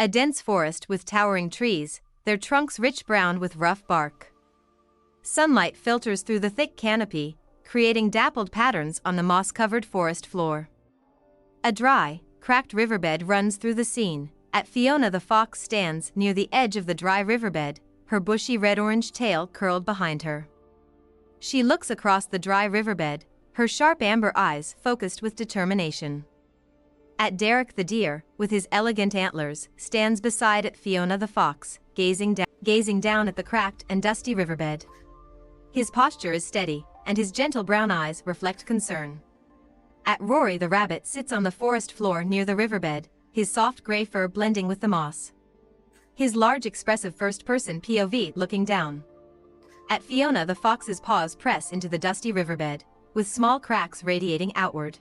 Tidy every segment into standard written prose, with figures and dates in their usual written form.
A dense forest with towering trees, their trunks rich brown with rough bark. Sunlight filters through the thick canopy, creating dappled patterns on the moss-covered forest floor. A dry, cracked riverbed runs through the scene. Fiona the fox stands near the edge of the dry riverbed, her bushy red-orange tail curled behind her. She looks across the dry riverbed, her sharp amber eyes focused with determination. Derek the deer, with his elegant antlers, stands beside Fiona the fox, gazing down at the cracked and dusty riverbed. His posture is steady, and his gentle brown eyes reflect concern. Rory the rabbit sits on the forest floor near the riverbed, his soft gray fur blending with the moss. His large expressive first-person POV looking down. Fiona the fox's paws press into the dusty riverbed, with small cracks radiating outward.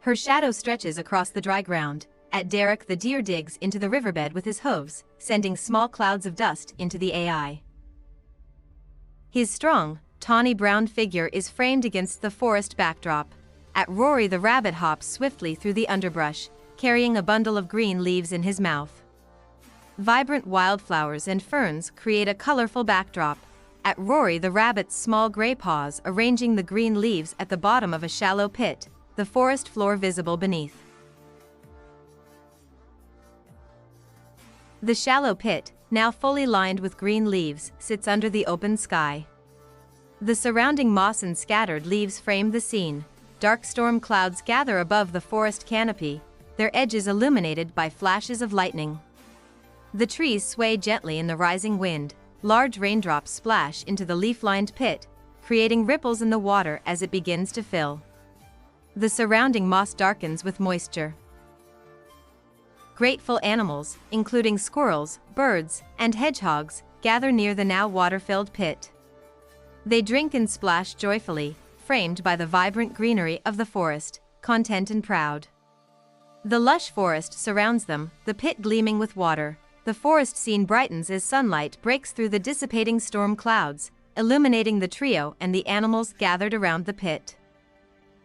Her shadow stretches across the dry ground. Derek the deer digs into the riverbed with his hooves, sending small clouds of dust into the AI. His strong, tawny brown figure is framed against the forest backdrop. Rory the rabbit hops swiftly through the underbrush, carrying a bundle of green leaves in his mouth. Vibrant wildflowers and ferns create a colorful backdrop. Rory the rabbit's small gray paws arranging the green leaves at the bottom of a shallow pit, the forest floor visible beneath. The shallow pit, now fully lined with green leaves, sits under the open sky. The surrounding moss and scattered leaves frame the scene. Dark storm clouds gather above the forest canopy, their edges illuminated by flashes of lightning. The trees sway gently in the rising wind, large raindrops splash into the leaf-lined pit, creating ripples in the water as it begins to fill. The surrounding moss darkens with moisture. Grateful animals, including squirrels, birds, and hedgehogs, gather near the now water-filled pit. They drink and splash joyfully, framed by the vibrant greenery of the forest, content and proud. The lush forest surrounds them, the pit gleaming with water. The forest scene brightens as sunlight breaks through the dissipating storm clouds, illuminating the trio and the animals gathered around the pit.